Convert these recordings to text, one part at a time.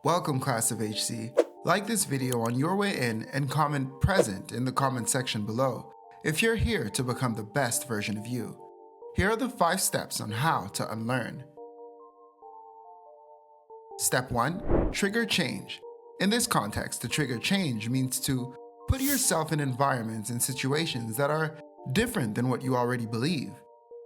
Welcome, class of HC. Like this video on your way in and comment present in the comment section below if you're here to become the best version of you. Here are the 5 steps on how to unlearn. Step 1. Trigger change. In this context, to trigger change means to put yourself in environments and situations that are different than what you already believe.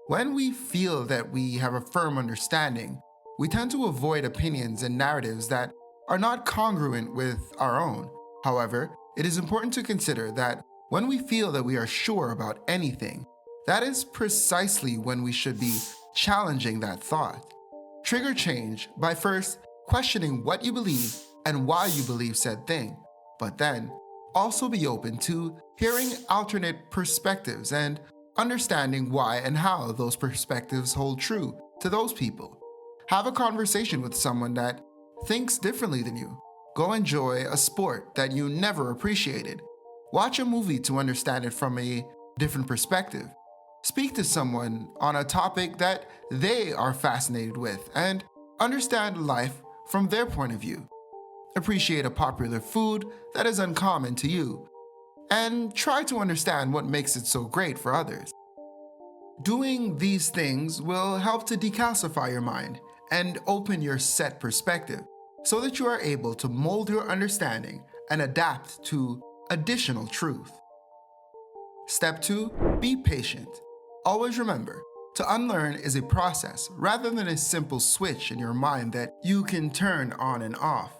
When we feel that we have a firm understanding, we tend to avoid opinions and narratives that are not congruent with our own. However, it is important to consider that when we feel that we are sure about anything, that is precisely when we should be challenging that thought. Trigger change by first questioning what you believe and why you believe said thing, but then also be open to hearing alternate perspectives and understanding why and how those perspectives hold true to those people. Have a conversation with someone that thinks differently than you. Go enjoy a sport that you never appreciated. Watch a movie to understand it from a different perspective. Speak to someone on a topic that they are fascinated with and understand life from their point of view. Appreciate a popular food that is uncommon to you, and try to understand what makes it so great for others. Doing these things will help to decalcify your mind and open your set perspective so that you are able to mold your understanding and adapt to additional truth. Step 2. Be patient. Always remember, to unlearn is a process rather than a simple switch in your mind that you can turn on and off.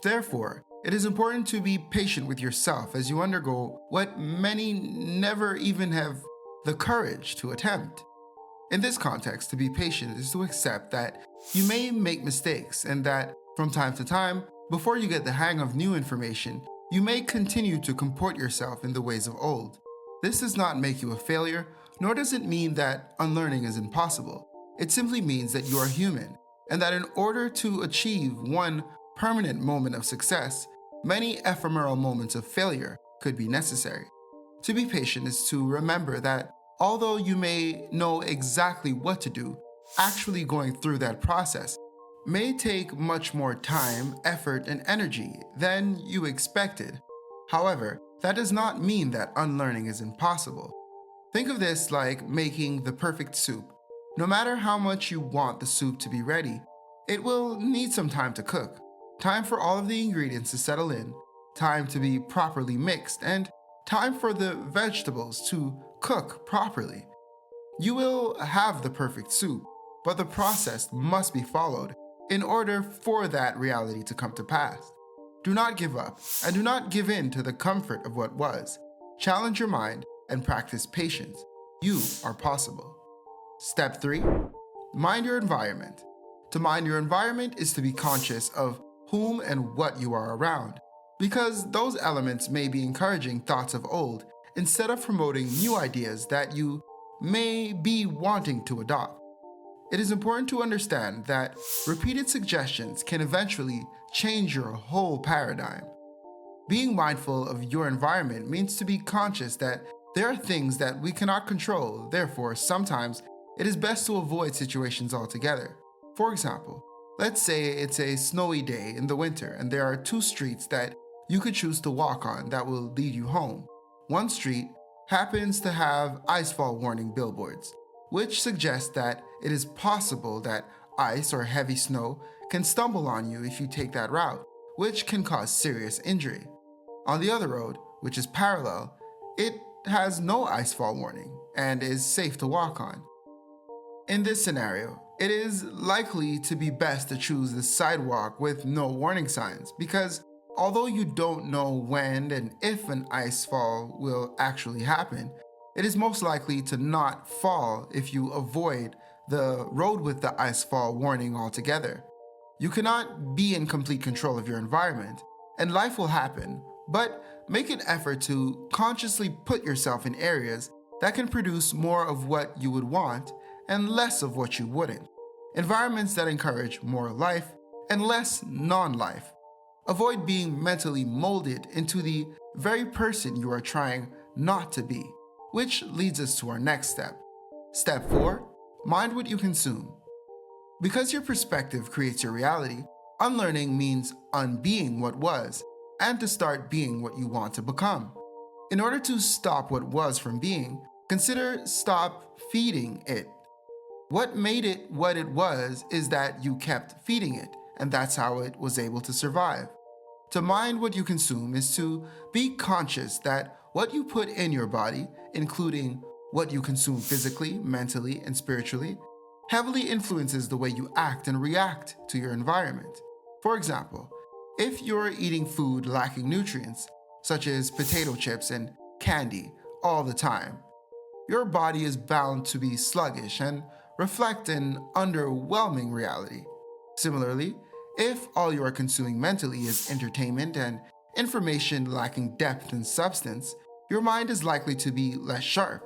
Therefore, it is important to be patient with yourself as you undergo what many never even have the courage to attempt. In this context, to be patient is to accept that you may make mistakes and that from time to time, before you get the hang of new information, you may continue to comport yourself in the ways of old. This does not make you a failure, nor does it mean that unlearning is impossible. It simply means that you are human, and that in order to achieve one permanent moment of success, many ephemeral moments of failure could be necessary. To be patient is to remember that although you may know exactly what to do, actually going through that process may take much more time, effort, and energy than you expected. However, that does not mean that unlearning is impossible. Think of this like making the perfect soup. No matter how much you want the soup to be ready, it will need some time to cook. Time for all of the ingredients to settle in, time to be properly mixed, and time for the vegetables to cook properly. You will have the perfect soup, but the process must be followed in order for that reality to come to pass. Do not give up, and do not give in to the comfort of what was. Challenge your mind and practice patience. You are possible. Step 3. Mind your environment. To mind your environment is to be conscious of whom and what you are around, because those elements may be encouraging thoughts of old instead of promoting new ideas that you may be wanting to adopt. It is important to understand that repeated suggestions can eventually change your whole paradigm. Being mindful of your environment means to be conscious that there are things that we cannot control, therefore sometimes it is best to avoid situations altogether. For example, let's say it's a snowy day in the winter and there are 2 streets that you could choose to walk on that will lead you home. One street happens to have icefall warning billboards, which suggest that it is possible that ice or heavy snow can stumble on you if you take that route, which can cause serious injury. On the other road, which is parallel, it has no icefall warning and is safe to walk on. In this scenario, it is likely to be best to choose the sidewalk with no warning signs because although you don't know when and if an ice fall will actually happen, it is most likely to not fall if you avoid the road with the ice fall warning altogether. You cannot be in complete control of your environment, and life will happen, but make an effort to consciously put yourself in areas that can produce more of what you would want and less of what you wouldn't. Environments that encourage more life and less non-life. Avoid being mentally molded into the very person you are trying not to be, which leads us to our next step. Step 4. Mind what you consume. Because your perspective creates your reality, Unlearning means unbeing what was and to start being what you want to become. In order to stop what was from being, consider stop feeding it. What made it what it was is that you kept feeding it, and that's how it was able to survive. To mind what you consume is to be conscious that what you put in your body, including what you consume physically, mentally, and spiritually, heavily influences the way you act and react to your environment. For example, if you're eating food lacking nutrients, such as potato chips and candy, all the time, your body is bound to be sluggish and reflect an underwhelming reality. Similarly, if all you are consuming mentally is entertainment and information lacking depth and substance, your mind is likely to be less sharp.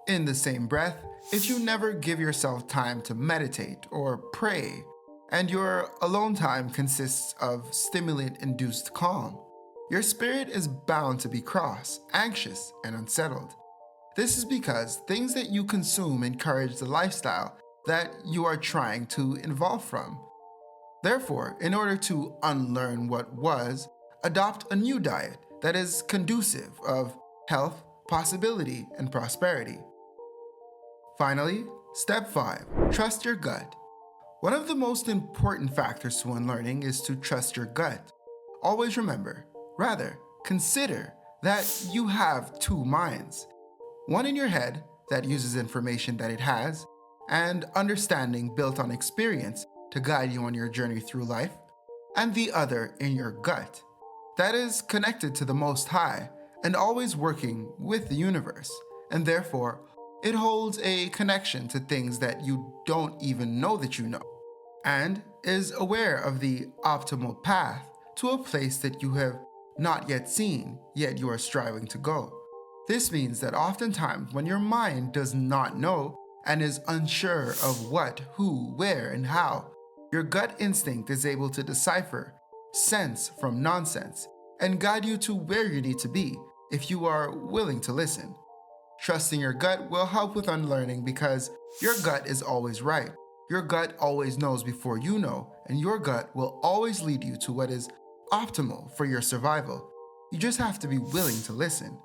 In the same breath, if you never give yourself time to meditate or pray, and your alone time consists of stimulant-induced calm, your spirit is bound to be cross, anxious, and unsettled. This is because things that you consume encourage the lifestyle that you are trying to evolve from. Therefore, in order to unlearn what was, adopt a new diet that is conducive of health, possibility, and prosperity. Finally, step 5, trust your gut. One of the most important factors to unlearning is to trust your gut. Always remember, rather, consider that you have two minds. One in your head that uses information that it has, and understanding built on experience to guide you on your journey through life, and the other in your gut that is connected to the Most High and always working with the universe, and therefore it holds a connection to things that you don't even know that you know, and is aware of the optimal path to a place that you have not yet seen, yet you are striving to go. This means that oftentimes when your mind does not know and is unsure of what, who, where, and how, your gut instinct is able to decipher sense from nonsense and guide you to where you need to be if you are willing to listen. Trusting your gut will help with unlearning because your gut is always right. Your gut always knows before you know, and your gut will always lead you to what is optimal for your survival. You just have to be willing to listen.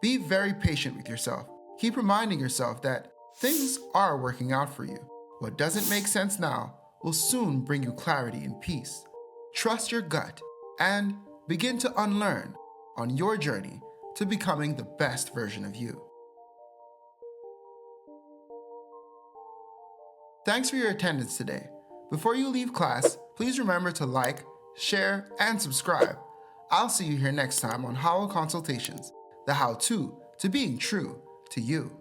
Be very patient with yourself. Keep reminding yourself that things are working out for you. What doesn't make sense now will soon bring you clarity and peace. Trust your gut and begin to unlearn on your journey to becoming the best version of you. Thanks for your attendance today. Before you leave class, please remember to like, share, and subscribe. I'll see you here next time on Howell Consultations, the how-to being true to you.